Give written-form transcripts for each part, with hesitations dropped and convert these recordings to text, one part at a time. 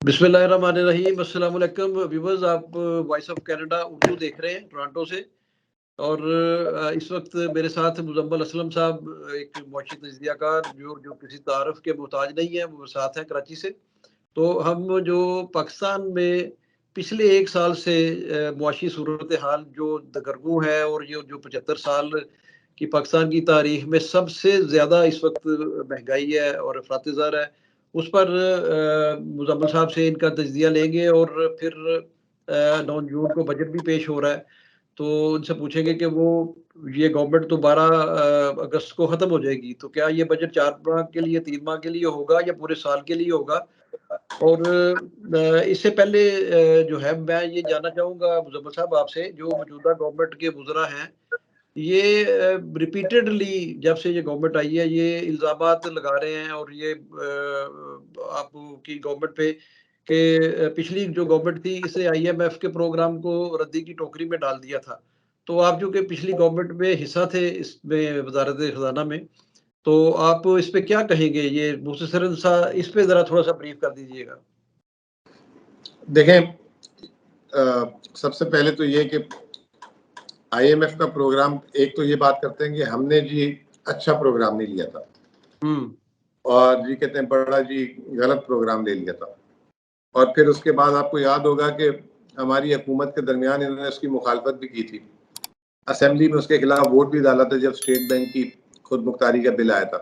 बिस्मिल्लाहिर्रहमानिर्रहीम। अस्सलाम वालेकुम व्यूअर्स, आप वॉइस ऑफ कनाडा उर्दू देख रहे हैं टोरंटो से। और इस वक्त मेरे साथ मुजम्मल असलम साहब, एक मुआशी तजज़ियाकार जो जो किसी तारफ़ के मोहताज नहीं है, वो साथ हैं कराची से। तो हम जो पाकिस्तान में पिछले 1 साल से मुआशी सूरत हाल जो दगरगू है, और ये जो 75 साल की पाकिस्तान की तारीख में सबसे ज़्यादा इस वक्त महंगाई है और अफरात ज़र है, उस पर मुज़म्मिल साहब से इनका तज्ज़िया लेंगे। और फिर 9 जून को बजट भी पेश हो रहा है, तो उनसे पूछेंगे कि वो ये गवर्नमेंट तो 12 अगस्त को ख़त्म हो जाएगी, तो क्या ये बजट 4 माह के लिए, 3 माह के लिए होगा या पूरे साल के लिए होगा? और इससे पहले जो है, मैं ये जानना चाहूँगा मुज़म्मिल साहब आपसे, जो मौजूदा गवर्नमेंट के वुज़रा हैं, ये रिपीटेडली जब से ये गवर्नमेंट आई है, ये इल्ज़ामात लगा रहे हैं, और ये आपकी गवर्नमेंट पे कि पिछली जो गवर्नमेंट थी, इसने आईएमएफ के प्रोग्राम को रद्दी की टोकरी में डाल दिया था। तो आप जो कि पिछली गवर्नमेंट में हिस्सा थे इसमें, वज़ारत ख़ज़ाना में, तो आप इस पे क्या कहेंगे? ये मुख्तसरन सा इस पे ज़रा थोड़ा-सा ब्रीफ़ कर दीजिएगा। देखें, सबसे पहले तो ये कि आईएमएफ का प्रोग्राम, एक तो ये बात करते हैं कि हमने जी अच्छा प्रोग्राम नहीं लिया था, और जी कहते हैं बड़ा जी गलत प्रोग्राम ले लिया था। और फिर उसके बाद आपको याद होगा कि हमारी हुकूमत के दरमियान इन्होंने उसकी मुखालफत भी की थी, असेंबली में उसके खिलाफ वोट भी डाला था जब स्टेट बैंक की खुद मुख्तारी का बिल आया था।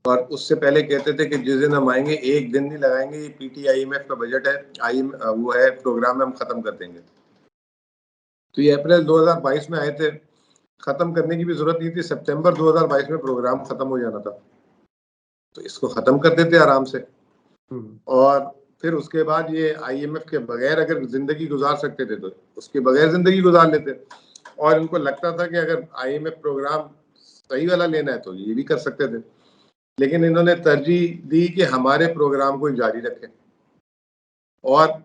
और उससे पहले कहते थे कि जिस दिन हम आएंगे एक दिन नहीं लगाएंगे, ये पीटीआईएमएफ का बजट है, वो है प्रोग्राम में हम खत्म कर देंगे। तो ये अप्रैल 2022 में आए थे, खत्म करने की भी जरूरत नहीं थी, सितंबर 2022 में प्रोग्राम खत्म हो जाना था, तो इसको खत्म कर देते आराम से। और फिर उसके बाद ये आईएमएफ के बगैर अगर जिंदगी गुजार सकते थे तो उसके बगैर जिंदगी गुजार लेते, और इनको लगता था कि अगर आईएमएफ प्रोग्राम सही वाला लेना है तो ये भी कर सकते थे, लेकिन इन्होंने तरजीह दी कि हमारे प्रोग्राम को जारी रखें। और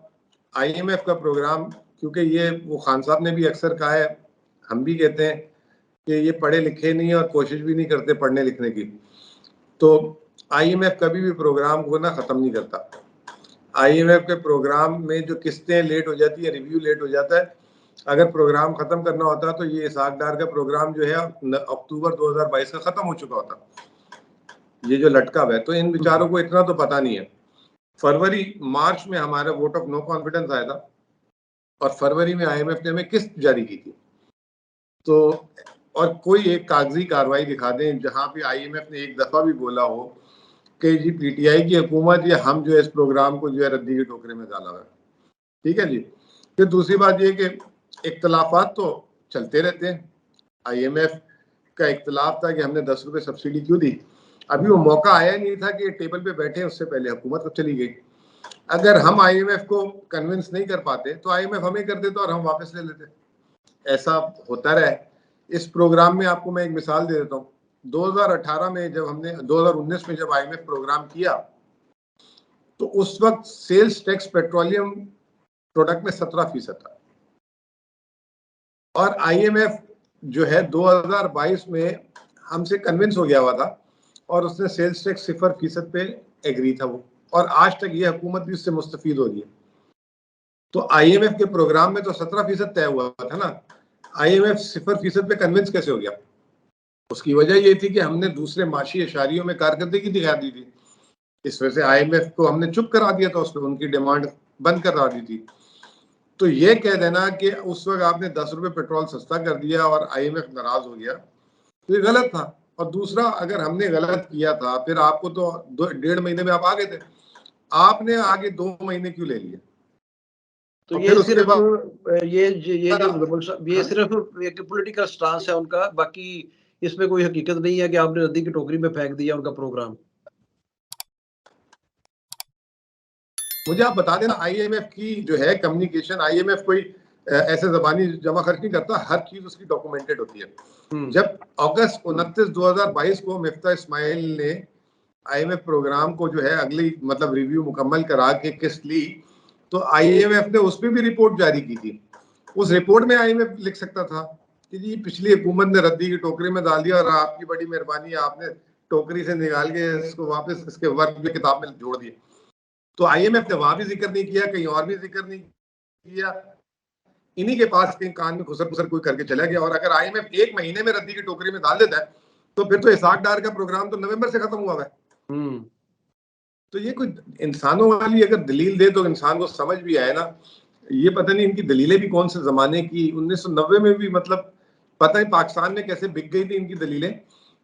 आईएमएफ का प्रोग्राम, क्योंकि ये वो खान साहब ने भी अक्सर कहा है, हम भी कहते हैं कि ये पढ़े लिखे नहीं और कोशिश भी नहीं करते पढ़ने लिखने की, तो आईएमएफ कभी भी प्रोग्राम को ना ख़त्म नहीं करता। आईएमएफ के प्रोग्राम में जो किस्तें लेट हो जाती है, रिव्यू लेट हो जाता है, अगर प्रोग्राम ख़त्म करना होता तो ये इसहाक डार का प्रोग्राम जो है अक्टूबर 2022 का ख़त्म हो चुका होता, ये जो लटका हुआ है। तो इन बेचारों को इतना तो पता नहीं है। फरवरी मार्च में हमारा वोट ऑफ नो कॉन्फिडेंस आया था, और फरवरी में आईएमएफ ने हमें किस्त जारी की थी। तो और कोई एक कागजी कार्रवाई दिखा दें जहां पे आईएमएफ ने एक दफा भी बोला हो कि जी पीटीआई की हुकूमत या हम जो है इस प्रोग्राम को जो है रद्दी के टोकरे में डाला हुआ है। ठीक है जी। फिर दूसरी बात ये कि इख्तलाफात तो चलते रहते हैं। आईएमएफ का इख्तलाफ था कि हमने 10 रुपए सब्सिडी क्यों दी, अभी वो मौका आया नहीं था कि टेबल पे बैठे, उससे पहले हुकूमत चली गई। अगर हम आईएमएफ को कन्विंस नहीं कर पाते तो आईएमएफ हमें कर देता और हम वापस ले लेते। ऐसा होता रहा है। इस प्रोग्राम में आपको मैं एक मिसाल दे देता हूँ। 2018 में जब हमने 2019 में जब आईएमएफ प्रोग्राम किया तो उस वक्त सेल्स टैक्स पेट्रोलियम प्रोडक्ट में 17% था, और आईएमएफ जो है 2022 में हमसे कन्विंस हो गया हुआ था, और उसने सेल्स टैक्स 0% पे एग्री था वो, और आज तक ये हुकूमत भी उससे मुस्तफीद हो रही है। तो आईएमएफ के प्रोग्राम में तो 17% तय हुआ था ना, आईएमएफ 0% पे कन्विंस कैसे हो गया? उसकी वजह ये थी कि हमने दूसरे माशी इशारियों में कारकर्दगी दिखा दी थी, इस वजह से आईएमएफ को हमने चुप करा दिया था, उस पर उनकी डिमांड बंद करा दी थी। तो ये कह देना कि उस वक्त आपने 10 रुपए पेट्रोल सस्ता कर दिया और आईएमएफ नाराज हो गया, तो ये गलत था। और दूसरा, अगर हमने गलत किया था फिर आपको तो 1.5 महीने में आप आ गए थे, आपने आगे 2 महीने क्यों ले लिए? तो ये सिर्फ ये सिर्फ एक पॉलिटिकल स्टांस है उनका, बाकी इसमें कोई हकीकत नहीं है कि आपने रद्दी की टोकरी में फेंक दिया उनका प्रोग्राम। मुझे आप बता देना, आईएमएफ की जो है कम्युनिकेशन, आईएमएफ कोई ऐसे जबानी जमा खर्च नहीं करता, हर चीज उसकी डॉक्यूमेंटेड होती है। जब अगस्त 29 2022 को मिफ्ता इस्माइल ने आईएमएफ प्रोग्राम को जो है अगली मतलब रिव्यू मुकम्मल करा के किस्त ली, तो आईएमएफ ने उस पर भी रिपोर्ट जारी की थी। उस रिपोर्ट में आईएमएफ लिख सकता था कि जी पिछली हुकूमत ने रद्दी की टोकरी में डाल दिया और आपकी बड़ी मेहरबानी, आपने टोकरी से निकाल के इसको वापस इसके वर्क में किताब में जोड़ दिया। तो IMF ने वहां भी जिक्र नहीं किया, कहीं और भी जिक्र नहीं किया, इन्हीं के पास कहीं कान में खुसर खुसर कोई करके चला गया। और अगर IMF 1 महीने में रद्दी की टोकरी में डाल देता है तो फिर तो इसाक डार का प्रोग्राम तो नवंबर से खत्म हुआ है। तो ये कोई इंसानों वाली अगर दलील दे तो इंसान को समझ भी आए ना, ये पता नहीं इनकी दलीलें भी कौन से जमाने की, 1990 में भी मतलब पता है पाकिस्तान में कैसे बिक गई थी इनकी दलीलें,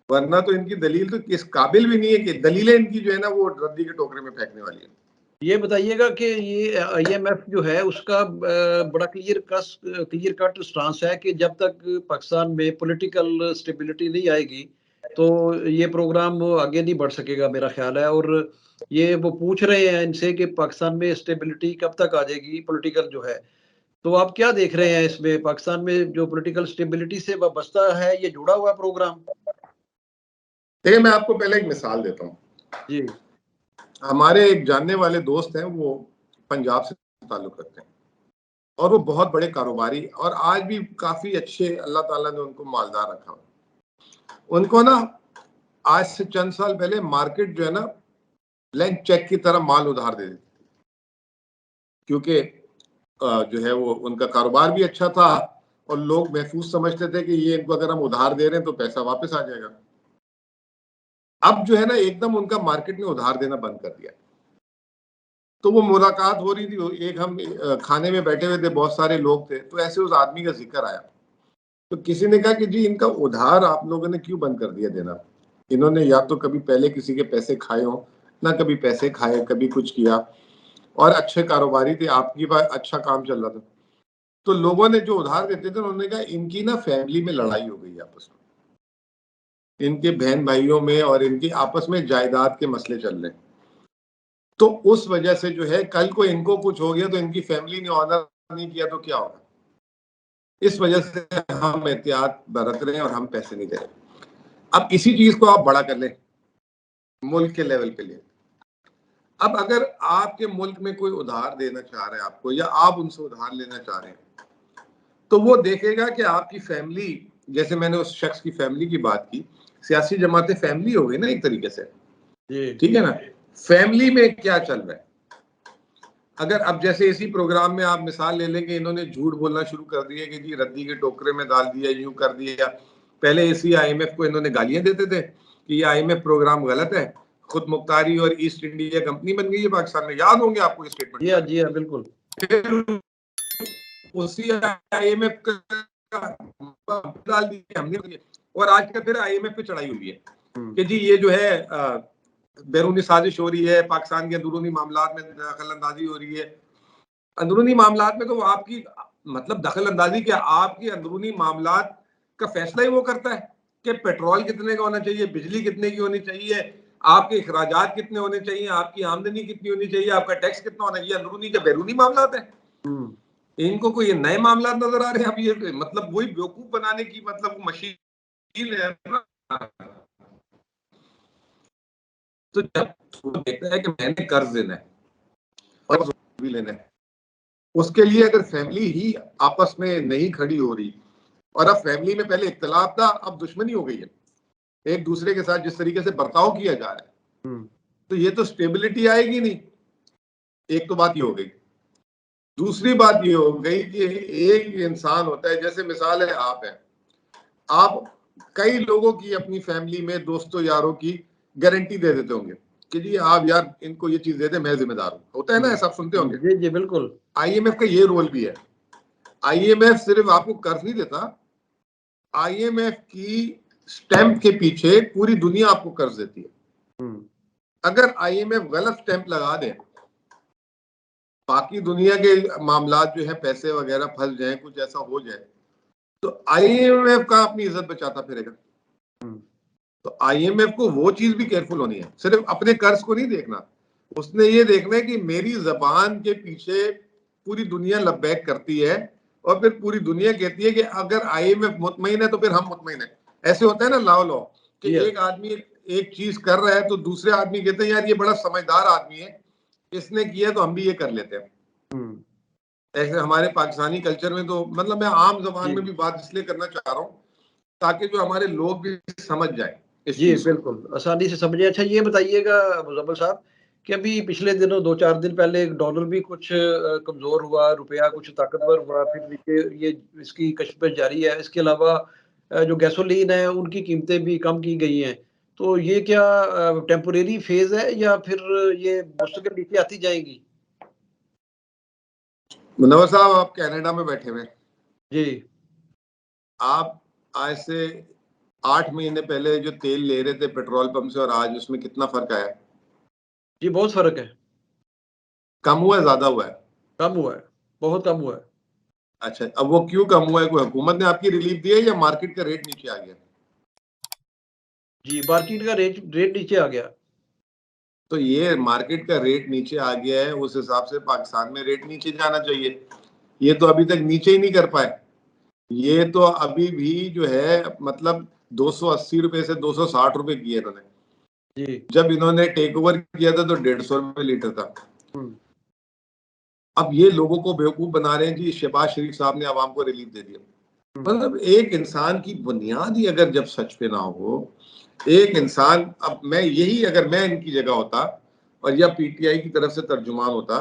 वरना तो इनकी दलील तो इस काबिल भी नहीं है कि दलीलें इनकी जो है ना वो रद्दी के टोकरे में फेंकने वाली है। ये बताइएगा कि ये IMF जो है उसका बड़ा क्लियर कट स्टांस है कि जब तक पाकिस्तान में पॉलिटिकल स्टेबिलिटी नहीं आएगी तो ये प्रोग्राम आगे नहीं बढ़ सकेगा, मेरा ख्याल है। और ये वो पूछ रहे हैं इनसे कि पाकिस्तान में स्टेबिलिटी कब तक आ जाएगी पॉलिटिकल जो है। तो आप क्या देख रहे हैं इसमें, पाकिस्तान में जो पॉलिटिकल स्टेबिलिटी से वाबस्ता है ये जुड़ा हुआ प्रोग्राम? देखिए मैं आपको पहले एक मिसाल देता हूँ जी। हमारे एक जानने वाले दोस्त हैं, वो पंजाब से ताल्लुक रखते हैं और वो बहुत बड़े कारोबारी और आज भी काफी अच्छे, अल्लाह ताला ने उनको मालदार रखा। उनको ना आज से चंद साल पहले मार्केट जो है ना ब्लैंक चेक की तरह माल उधार दे देती, क्योंकि जो है वो उनका कारोबार भी अच्छा था और लोग महफूज समझते थे कि ये इनको अगर हम उधार दे रहे हैं तो पैसा वापस आ जाएगा। अब जो है ना एकदम उनका मार्केट ने उधार देना बंद कर दिया। तो वो मुलाकात हो रही थी, एक हम खाने में बैठे हुए थे, बहुत सारे लोग थे, तो ऐसे उस आदमी का जिक्र आया। तो किसी ने कहा कि जी इनका उधार आप लोगों ने क्यों बंद कर दिया देना, इन्होंने या तो कभी पहले किसी के पैसे खाए हो, ना कभी पैसे खाए, कभी कुछ किया, और अच्छे कारोबारी थे, आपकी बात अच्छा काम चल रहा था। तो लोगों ने जो उधार देते थे उन्होंने कहा इनकी ना फैमिली में लड़ाई हो गई आपस में, इनके बहन भाइयों में, और इनकी आपस में जायदाद के मसले चल रहे हैं। तो उस वजह से जो है कल को इनको कुछ हो गया तो इनकी फैमिली ने ऑनर नहीं किया तो क्या होगा, इस वजह से हम एहतियात बरत रहे हैं और हम पैसे नहीं दे रहे। अब इसी चीज को आप बड़ा कर लें मुल्क के लेवल पे लिए। अब अगर आपके मुल्क में कोई उधार देना चाह रहा है आपको, या आप उनसे उधार लेना चाह रहे हैं, तो वो देखेगा कि आपकी फैमिली, जैसे मैंने उस शख्स की फैमिली की बात की, सियासी जमातें फैमिली हो गई ना एक तरीके से, ठीक है ना, फैमिली में क्या चल रहा है। अगर अब जैसे इसी प्रोग्राम में आप मिसाल ले लेंगे, इन्होंने झूठ बोलना शुरू कर दिया कि जी रद्दी के टोकरे में डाल दिया, यूं कर दिया। पहले इसी IMF को इन्होंने गालियां देते थे कि ये IMF प्रोग्राम गलत है, खुद मुख्तारी और ईस्ट इंडिया कंपनी बन गई है पाकिस्तान में, याद होंगे आपको ये स्टेटमेंट? जी हाँ बिल्कुल। फिर उसी IMF का डाल दिया हमने, और आज का फिर IMF पे चढ़ाई हुई है कि जी ये जो है बैरूनी साजिश हो रही है, पाकिस्तान के अंदरूनी मामलात में दखल अंदाजी हो रही है। अंदरूनी मामलात में तो वो आपकी मतलब दखल अंदाजी क्या, आपकी अंदरूनी मामलात का फैसला ही वो करता है कि पेट्रोल कितने का होना चाहिए, बिजली कितने की होनी चाहिए, आपके अखराजात कितने होने चाहिए, आपकी आमदनी कितनी होनी चाहिए, आपका टैक्स कितना होना चाहिए। अंदरूनी के बैरूनी मामलात है, इनको कोई नए मामलात नजर आ रहे हैं। अब ये मतलब वही बेवकूफ बनाने की मतलब मशीन है ना। तो जब देखता है कि मैंने कर्ज देना है और भी लेना है, उसके लिए अगर फैमिली ही आपस में नहीं खड़ी हो रही, और अब फैमिली में पहले इख्तलाफ था अब दुश्मनी हो गई है, एक दूसरे के साथ जिस तरीके से बर्ताव किया जा रहा है, तो ये तो स्टेबिलिटी आएगी नहीं। एक तो बात ये हो गई। दूसरी बात ये हो गई कि एक इंसान होता है, जैसे मिसाल है आप हैं, आप कई लोगों की अपनी फैमिली में दोस्तों यारों की गारंटी दे देते होंगे कि जी आप यार इनको ये चीज दे दे, मैं जिम्मेदार हूं, होता है ना, ऐसा सुनते होंगे। जी जी बिल्कुल। IMF का ये रोल भी है। IMF सिर्फ आपको कर्ज नहीं देता, IMF की स्टैंप के पीछे पूरी दुनिया आपको कर्ज देती है। अगर IMF गलत स्टैंप लगा दे, बाकी दुनिया के मामलात जो है पैसे वगैरह फंस जाए, कुछ ऐसा हो जाए, तो IMF का अपनी इज्जत बचाता फिरेगा। तो IMF को वो चीज भी केयरफुल होनी है, सिर्फ अपने कर्ज को नहीं देखना, उसने ये देखना है कि मेरी जबान के पीछे पूरी दुनिया लब्बैक करती है, और फिर पूरी दुनिया कहती है कि अगर IMF मुतमईन है तो फिर हम मुतमईन है। ऐसे होता है ना लाओ लो कि एक आदमी एक चीज कर रहा है तो दूसरे आदमी कहते हैं यार ये बड़ा समझदार आदमी है, इसने किया तो हम भी ये कर लेते हैं। ऐसे हमारे पाकिस्तानी कल्चर में तो मतलब मैं आम जबान में भी बात इसलिए करना चाह रहा हूँ ताकि जो हमारे लोग भी समझ जाए। जी बिल्कुल, आसानी से समझे। अच्छा ये बताइएगा मुजम्मिल साहब कि अभी पिछले दिनों 2-4 दिन पहले डॉलर भी कुछ कमज़ोर हुआ, रुपया कुछ ताकतवर हुआ, फिर नीचे ये इसकी कशमकश जारी है। इसके अलावा जो गैसोलीन है, उनकी कीमतें भी कम की गई हैं। तो ये क्या टेम्परेरी फ़ेज़ है या फिर ये मुस्तकिल नीचे आती जाएँगी? मुनव्वर साहब, आप कनाडा में बैठे हुए हैं। जी। आप आज से 8 महीने पहले जो तेल ले रहे थे पेट्रोल पंप से और आज उसमें कितना फ़र्क आया? जी, बहुत फ़र्क है। कम हुआ है, ज़्यादा हुआ है? कम हुआ है, बहुत कम हुआ है। अच्छा, अब वो क्यों कम हुआ है? कोई हुकूमत ने आपकी रिलीफ दी है या मार्केट का रेट नीचे आ गया? जी, मार्केट का रेट नीचे आ गया। तो ये मार्केट का रेट नीचे आ गया है, उस हिसाब से पाकिस्तान में रेट नीचे जाना चाहिए। ये तो अभी तक नीचे ही नहीं कर पाए। ये तो अभी भी जो है मतलब 280 रुपए से 260 रुपए किए इन्होंने। जी। जब इन्होंने टेक ओवर किया था तो 150 रुपए लीटर था। हुँ। अब ये लोगों को बेवकूफ बना रहे हैं जी, शहबाज शरीफ साहब ने आवाम को रिलीफ दे दिया। हुँ। मतलब एक इंसान की बुनियाद ही अगर जब सच पे ना हो, एक इंसान, अब मैं यही अगर मैं इनकी जगह होता और या पीटीआई की तरफ से तर्जुमान होता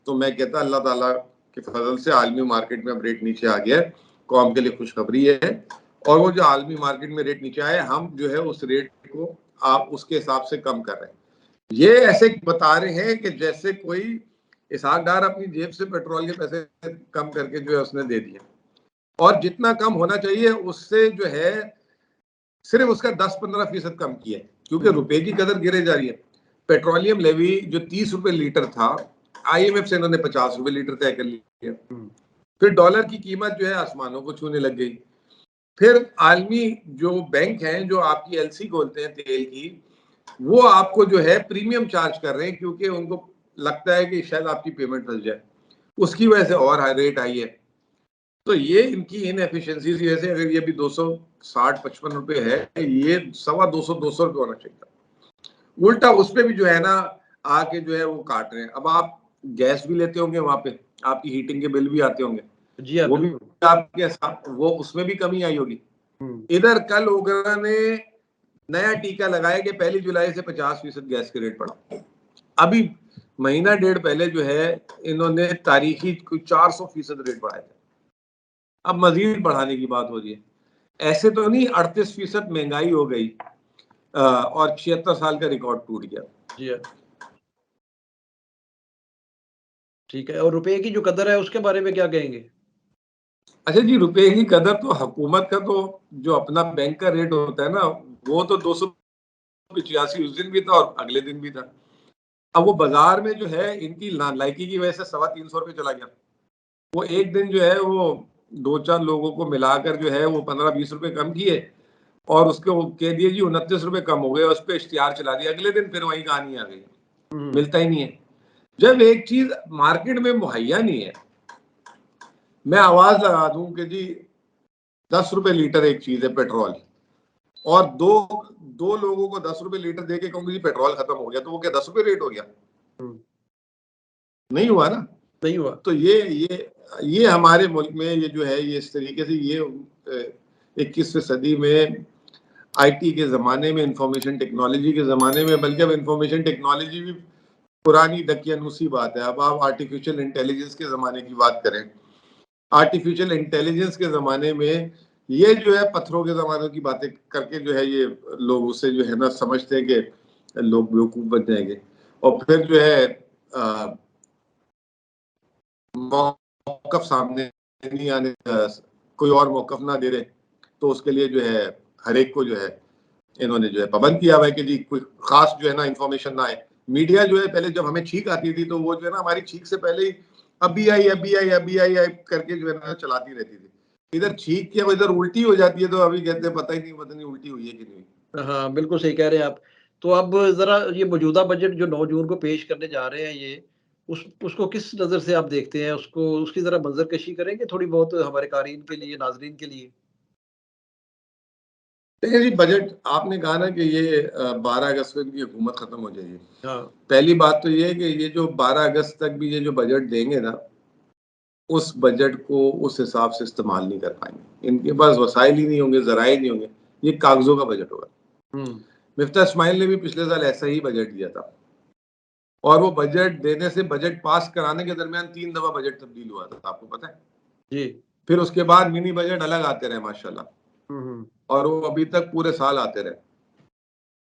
तो मैं कहता अल्लाह ताला के फजल से आलमी मार्केट में अब रेट नीचे आ गया है, कौम के लिए खुशखबरी है। और वो जो आलमी मार्केट में रेट नीचे आए, हम जो है उस रेट को आप उसके हिसाब से कम कर रहे हैं। ये ऐसे बता रहे हैं कि जैसे कोई इसहाक डार अपनी जेब से पेट्रोल के पैसे कम करके जो है उसने दे दिए, और जितना कम होना चाहिए उससे जो है सिर्फ उसका 10-15% कम किया है, क्योंकि रुपए की कदर गिरे जा रही है। पेट्रोलियम लेवी जो 30 रुपए लीटर था, आईएमएफ से इन्होंने 50 रुपए लीटर तय कर लिया। फिर डॉलर की कीमत जो है आसमानों को छूने लग गई। फिर आलमी जो बैंक हैं जो आपकी एलसी खोलते हैं तेल की, वो आपको जो है प्रीमियम चार्ज कर रहे हैं, क्योंकि उनको लगता है कि शायद आपकी पेमेंट फंस जाए, उसकी वजह से और हाई रेट आई है। तो ये इनकी इनएफिशिएंसी की वजह से अगर ये भी 260-55 रुपए है, ये 250 रुपए होना चाहिए। उल्टा उस पे भी जो है ना आके जो है वो काट रहे हैं। अब आप गैस भी लेते होंगे वहां पे, आपकी हीटिंग के बिल भी आते होंगे, जी हाँ, वो भी बिल्कुल। आपके साथ वो उसमें भी कमी आई होगी। हुँ। इधर कल ओगरा ने नया टीका लगाया कि 1 जुलाई से 50% गैस के रेट बढ़ा। अभी महीना डेढ़ पहले जो है इन्होंने तारीखी 400% रेट बढ़ाए थे, अब मजीद बढ़ाने की बात हो रही है। ऐसे तो नहीं 38% महंगाई हो गई और 76 साल का रिकॉर्ड टूट गया। जी हाँ। ठीक है, और रुपए की जो कदर है उसके बारे में क्या कहेंगे? अच्छा जी, रुपए की कदर तो हुकूमत का तो जो अपना बैंक का रेट होता है ना, वो तो 285 उस दिन भी था और अगले दिन भी था। अब वो बाजार में जो है इनकी नालायकी की वजह से 350 रुपए चला गया। वो एक दिन जो है वो 2-4 लोगों को मिलाकर जो है वो 15-20 रुपए कम किए और उसके वो कह दिए जी 29 रुपए कम हो गए, उस पर इश्तिहार चला दिया। अगले दिन फिर वही कहानी आ गई, हुँ। मिलता ही नहीं है। जब एक चीज मार्केट में मुहैया नहीं है, मैं आवाज लगा दूं कि जी 10 रुपए लीटर एक चीज है पेट्रोल, और दो दो लोगों को 10 रुपए लीटर दे के कहूंगी जी पेट्रोल खत्म हो गया, तो वो क्या 10 रुपए रेट हो गया? हुँ। नहीं हुआ ना। नहीं हुआ। तो ये हमारे मुल्क में ये जो है ये इस तरीके से ये 21वीं सदी में आईटी के ज़माने में, इंफॉर्मेशन टेक्नोलॉजी के ज़माने में, बल्कि अब इंफॉर्मेशन टेक्नोलॉजी भी पुरानी दकियानूसी बात है। अब आप आर्टिफिशियल इंटेलिजेंस के ज़माने की बात करें, आर्टिफिशियल इंटेलिजेंस के ज़माने में ये जो है पत्थरों के ज़माने की बातें करके जो है ये लोग उससे जो है ना समझते हैं कि लोग बेवकूफ़ बन जाएंगे, और फिर जो है मौकफ सामने नहीं आने, कोई और मौकफ ना दे रहे तो उसके लिए जो है हर एक को जो है इन्होंने जो है पाबंद किया हुआ है कि जी कोई खास जो है ना इंफॉर्मेशन ना आए। मीडिया जो है पहले जब हमें छींक आती थी तो वो जो है ना हमारी छींक से पहले ही अभी आई करके जो है ना चलाती रहती थी। इधर छींक के इधर उल्टी हो जाती है तो अभी कहते हैं पता नहीं उल्टी हुई है कि नहीं। हाँ, बिल्कुल सही कह रहे हैं आप। तो अब ज़रा ये मौजूदा बजट जो 9 जून को पेश करने जा रहे हैं ये, उसको किस नज़र से आप देखते हैं? उसको उसकी ज़रा मंज़रकशी करेंगे थोड़ी बहुत हमारे क़ारीन के लिए, नाज़रीन के लिए? देखिए जी, बजट आपने कहा ना कि ये 12 अगस्त को इनकी हुकूमत खत्म हो जाएगी। हाँ। पहली बात तो ये है कि ये जो 12 अगस्त तक भी ये जो बजट देंगे ना, उस बजट को उस हिसाब से इस्तेमाल नहीं कर पाएंगे। इनके पास वसाइल ही नहीं होंगे, ज़राए नहीं होंगे। ये कागजों का बजट होगा। हुँ। मिफ्ता इस्माइल ने भी पिछले साल ऐसा ही बजट दिया था। और वो बजट देने से बजट पास कराने के दरमियान 3 दफा बजट तब्दील हुआ था, आपको पता है जी। फिर उसके बाद मिनी बजट अलग आते रहे माशाल्लाह, और वो अभी तक पूरे साल आते रहे।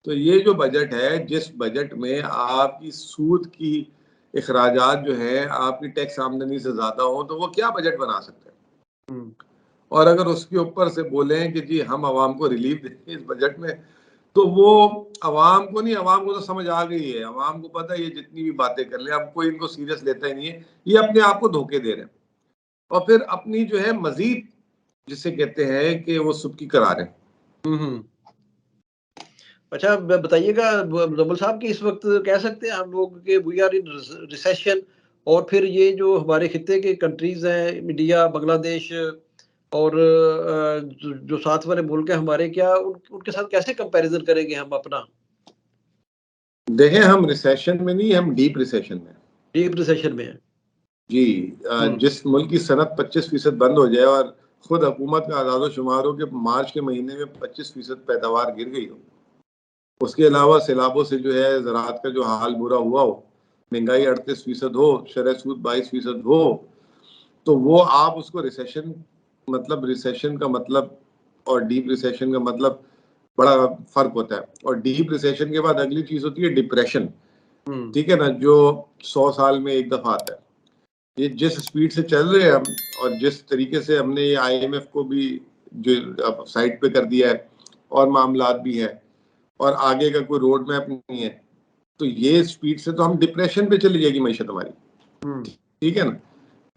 तो ये जो बजट है, जिस बजट में आपकी सूद की इखराजात जो है आपकी टैक्स आमदनी से ज्यादा हो, तो वो क्या बजट बना सकते हैं। और अगर उसके ऊपर से बोले कि जी हम आवाम को रिलीफ देंगे इस बजट में, तो वो आवाम को नहीं, आवाम को तो समझ आ गई है, आवाम को पता है ये जितनी भी बातें कर ले, अब कोई इनको सीरियस लेता ही नहीं है, ये अपने आप को धोखे दे रहे हैं और फिर अपनी जो है मजीद जिसे कहते हैं कि वो सुबकी करा रहे हैं। अच्छा, बताइएगा मुजम्मिल साहब कि इस वक्त कह सकते हैं हम लोग कि वी आर इन रिसेशन, और फिर ये जो हमारे खित्ते के कंट्रीज हैं, इंडिया, बांग्लादेश और जो साथ वाले मुल्क हैं हमारे, क्या उनके साथ कैसे कंपैरिजन करेंगे हम अपना? देखें, हम रिसेशन में नहीं, हम डीप रिसेशन में। डीप रिसेशन में है जी। जिस मुल्क की सनत 25% बंद हो जाए और खुद हुकूमत का आदाद शुमार हो कि मार्च के महीने में 25% पैदावार गिर गई हो, उसके अलावा सैलाबों से जो है ज़राअत का जो हाल बुरा हुआ हो, महंगाई 38% हो, शरह सूद 22% हो, तो वो आप उसको रिसेशन, मतलब रिसेशन का मतलब और डीप रिसेशन का मतलब बड़ा फर्क होता है। और डीप रिसेशन के बाद अगली चीज होती है डिप्रेशन, ठीक है ना, जो 100 साल में एक दफा आता है। ये जिस स्पीड से चल रहे हैं हम, और जिस तरीके से हमने ये IMF को भी जो अब साइड पे कर दिया है और मामलात भी है और आगे का कोई रोड मैप नहीं है, तो ये स्पीड से तो हम डिप्रेशन पे चली जाएगी मैशत हमारी, ठीक है ना।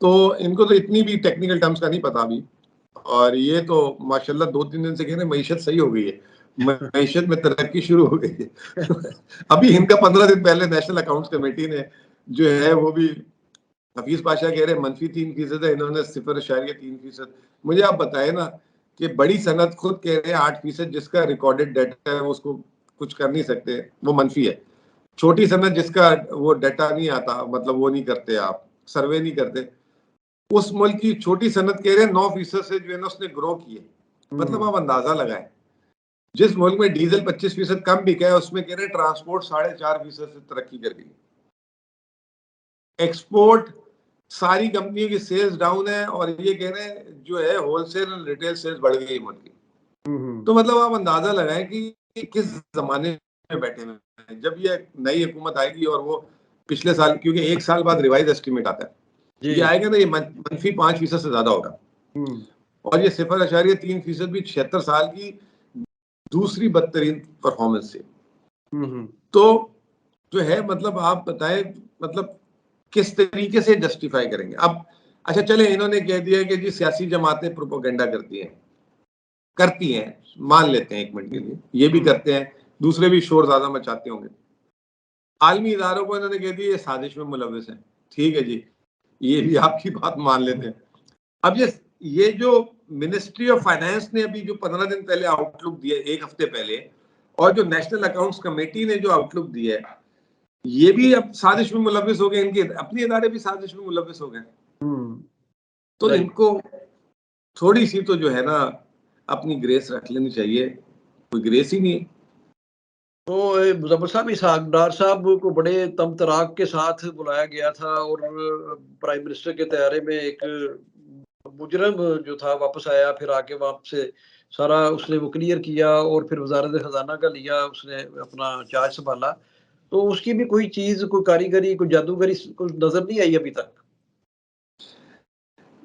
तो इनको तो इतनी भी टेक्निकल टर्म्स का नहीं पता अभी, और ये तो माशाल्लाह 2-3 दिन से कह रहे हैं मैशत सही हो गई है, मैशत में तरक्की शुरू हो गई है। अभी इनका 15 दिन पहले नेशनल अकाउंट्स कमेटी ने जो है वो भी, हफीज पाशा कह रहे हैं -3% है, इन्होंने 0.3%। मुझे आप बताए ना कि बड़ी सनत खुद कह रहे हैं 8%, जिसका रिकॉर्डेड डाटा है उसको कुछ कर नहीं सकते, वो मनफी है। छोटी सनत जिसका वो डाटा नहीं आता, मतलब वो नहीं करते, आप सर्वे नहीं करते, उस मुल्क की छोटी सनत कह रहे हैं 9% से जो है ना उसने ग्रो की है। मतलब आप अंदाजा लगाएं, जिस मुल्क में डीजल 25% कम बिका है, उसमें कह रहे हैं ट्रांसपोर्ट 4.5% से तरक्की कर गई। एक्सपोर्ट सारी कंपनियों की सेल्स डाउन है, और ये कह रहे हैं जो है होलसेल और रिटेल सेल्स बढ़ गई मुल्क की। तो मतलब आप अंदाजा लगाएं कि किस जमाने में बैठे हुए हैं। जब ये नई हुकूमत आएगी और वो पिछले साल, क्योंकि 1 साल बाद रिवाइज एस्टिमेट आता है, ये आएगा ना, ये -5% से ज्यादा होगा, और ये 0.3% भी 76 साल की दूसरी बदतरीन परफॉर्मेंस से। तो जो है, मतलब आप बताएं, मतलब किस तरीके से जस्टिफाई करेंगे अब। अच्छा चले, इन्होंने कह दिया कि जी सियासी जमातें प्रोपोगेंडा करती हैं, मान लेते हैं 1 मिनट के लिए, ये भी करते हैं, दूसरे भी शोर ज्यादा मचाते होंगे। आलमी इदारों को इन्होंने कह दिया ये साजिश में मुलविस है, ठीक है जी, ये भी आपकी बात मान लेते हैं। अब ये जो मिनिस्ट्री ऑफ फाइनेंस ने अभी जो 15 दिन पहले आउटलुक दिया, 1 हफ्ते पहले, और जो नेशनल अकाउंट्स कमेटी ने जो आउटलुक दिया है, ये भी अब साजिश में मुलविस हो गए, इनके अपने इदारे भी साजिश में मुलविस हो गए। तो इनको थोड़ी सी तो जो है ना अपनी ग्रेस रख लेनी चाहिए, कोई ग्रेस ही नहीं है। तो मुजफ्फर साहब, इसहाक डार साहब को बड़े तमतराक के साथ बुलाया गया था, और प्राइम मिनिस्टर के तैयारे में एक मुजरम जो था वापस आया, फिर आके वहां से सारा उसने वो क्लियर किया, और फिर वजारत खजाना का लिया, उसने अपना चार्ज संभाला। तो उसकी भी कोई चीज, कोई कारीगरी, कोई जादूगरी कुछ नजर नहीं आई अभी तक।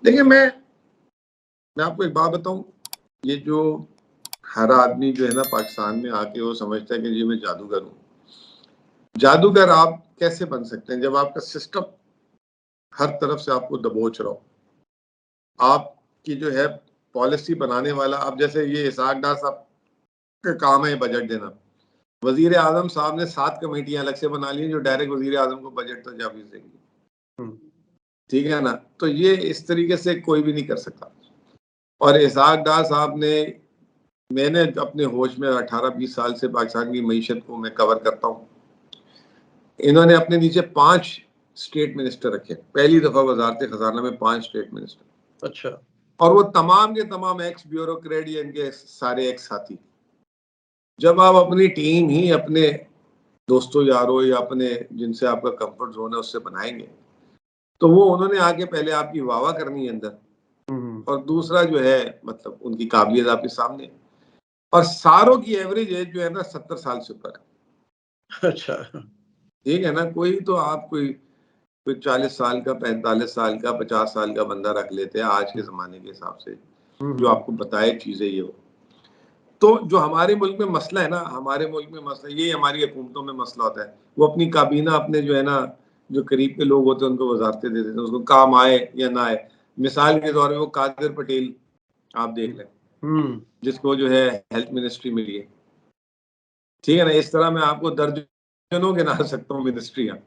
देखिए, मैं आपको एक बात बताऊं, ये जो हर आदमी जो है ना पाकिस्तान में आके वो समझता है कि जी मैं जादूगर हूँ। जादूगर आप कैसे बन सकते हैं जब आपका सिस्टम हर तरफ से आपको दबोच रहा हो, आपकी जो है पॉलिसी बनाने वाला, अब जैसे ये इसहाक डार साहब का काम है बजट देना, वजीर आजम साहब ने 7 कमेटियां अलग से बना ली जो डायरेक्ट वजीर आजम को बजट तजावीज देंगी, ठीक है ना। तो ये इस तरीके से कोई भी नहीं कर सकता। और इसहाक डार साहब ने, मैंने अपने होश में 18-20 साल से पाकिस्तान की मईशत को मैं कवर करता हूँ, इन्होंने अपने नीचे 5 स्टेट मिनिस्टर रखे, पहली दफा वजारत खजाना में 5 स्टेट मिनिस्टर। अच्छा। और वो तमाम के तमाम एक्स ब्यूरोक्रेट या इनके सारे एक्स साथी। जब आप अपनी टीम ही अपने दोस्तों यारों या अपने जिनसे आपका कंफर्ट जोन है उससे बनाएंगे, तो वो उन्होंने आके पहले आपकी वाह करनी है अंदर, और दूसरा जो है मतलब उनकी काबिलियत आपके सामने, और सारों की एवरेज एज जो है ना 70 साल से ऊपर है। अच्छा। ठीक है ना, कोई तो आप कोई 40 साल का, 45 साल का, 50 साल का बंदा रख लेते हैं आज के जमाने के हिसाब से, जो आपको बताए चीजें ये हो। तो जो हमारे मुल्क में मसला है ना, हमारे मुल्क में मसला ये हमारी हुकूमतों में मसला होता है, वो अपनी काबीना अपने जो है ना, जो करीब के लोग होते हैं उनको वजारतें दे देते हैं, उसको काम आए या ना आए। मिसाल के तौर पे वो कादिर पटेल आप देख लें, जिसको जो है हेल्थ मिनिस्ट्री मिली है। ठीक है ना, इस तरह मैं आपको दर्जनों गिना सकता हूँ मिनिस्ट्रियां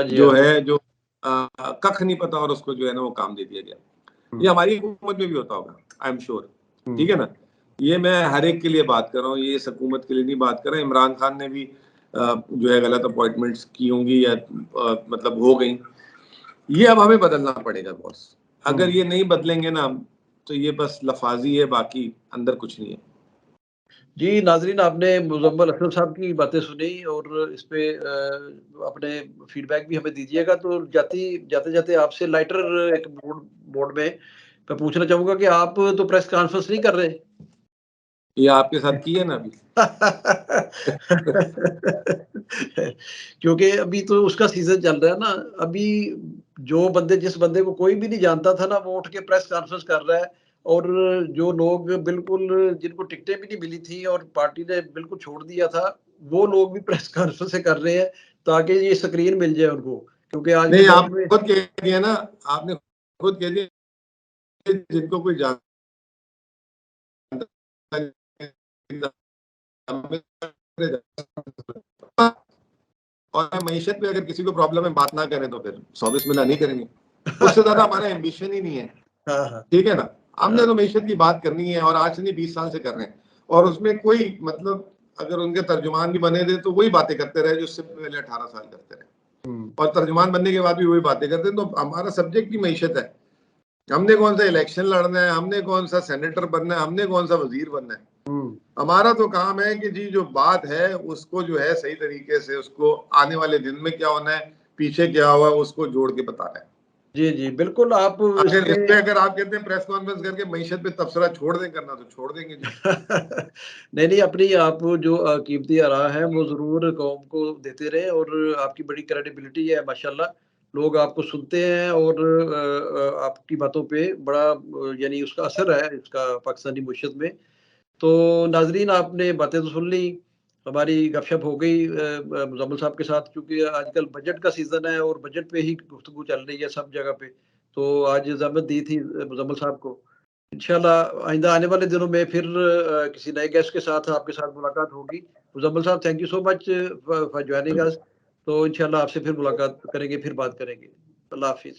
जो है, जो कख नहीं पता और उसको जो है ना वो काम दे दिया गया। ये हमारी हुकूमत में भी होता होगा, आई एम श्योर। ठीक है ना, ये मैं हर एक के लिए बात कर रहा हूँ, ये इस हुकूमत के लिए नहीं बात कर रहा। इमरान खान ने भी जो है गलत अपॉइंटमेंट्स की होंगी या मतलब हो गई, ये अब हमें बदलना पड़ेगा बॉस। अगर ये नहीं बदलेंगे ना तो ये बस लफाजी है, बाकी अंदर कुछ नहीं है। जी नाजरीन, आपने मुजम्मल असलम साहब की बातें सुनी और इस पे अपने फीडबैक भी हमें दीजिएगा। तो जाते जाते आपसे लाइटर एक मोड में मैं पूछना चाहूंगा कि आप तो प्रेस कॉन्फ्रेंस नहीं कर रहे? ये आपके साथ की है ना अभी। क्योंकि अभी तो उसका सीजन चल रहा है ना। अभी जिस बंदे को कोई भी नहीं जानता था ना, वो उठ के प्रेस कॉन्फ्रेंस कर रहा है। और जो लोग बिल्कुल जिनको टिकटें भी नहीं मिली थी और पार्टी ने बिल्कुल छोड़ दिया था, वो लोग भी प्रेस कॉन्फ्रेंस कर रहे हैं ताकि ये स्क्रीन मिल जाए उनको, क्योंकि आज के नहीं, दौर आप में खुद कह दिया ना, आपने खुद कह दिया जिनको कोई जानता और मईशत पे अगर किसी को प्रॉब्लम है बात ना करें तो फिर 120 मिला नहीं करेंगे। उससे ज्यादा हमारा एम्बिशन ही नहीं है। ठीक है ना, हमने तो मईशत की बात करनी है और आज से नहीं 20 साल से कर रहे हैं, और उसमें कोई मतलब अगर उनके तर्जुमान भी बने थे तो वही बातें करते रहे जो उससे पहले 18 साल करते रहे, और तर्जुमान बनने के बाद भी वही बातें करते हैं। तो हमारा सब्जेक्ट ही मईशत है। हमने कौन सा इलेक्शन लड़ना है, हमने कौन सा सेनेटर बनना है, हमने कौन सा वजीर बनना है। हमारा तो काम है कि जी जो बात है उसको जो है सही तरीके से, उसको आने वाले दिन में क्या होना है, पीछे क्या हुआ, उसको जोड़ के बताना है। जी जी बिल्कुल। आप अगर इस पे अगर आप कहते हैं प्रेस कॉन्फ्रेंस करके मईशत पे तबसरा छोड़ दें करना तो छोड़ देंगे जी। नहीं नहीं, अपनी आप जो कीमती आरा है वो जरूर कौम को देते रहे, और आपकी बड़ी क्रेडिबिलिटी है माशाल्लाह। लोग आपको सुनते हैं और आपकी बातों पे बड़ा यानी उसका असर है इसका पाकिस्तानी मुशत में। तो नाजरीन, आपने बातें तो सुन ली, हमारी गपशप हो गई मुजम्मल साहब के साथ, क्योंकि आजकल बजट का सीजन है और बजट पे ही गुफ्तगू चल रही है सब जगह पे। तो आज ज़हमत दी थी मुजम्मल साहब को। इंशाल्लाह आइंदा आने वाले दिनों में फिर किसी नए गेस्ट के साथ आपके साथ मुलाकात होगी। मुजम्मल साहब, thank you so much for joining us. तो इंशाल्लाह आपसे फिर मुलाकात करेंगे, फिर बात करेंगे। अल्लाह हाफिज़।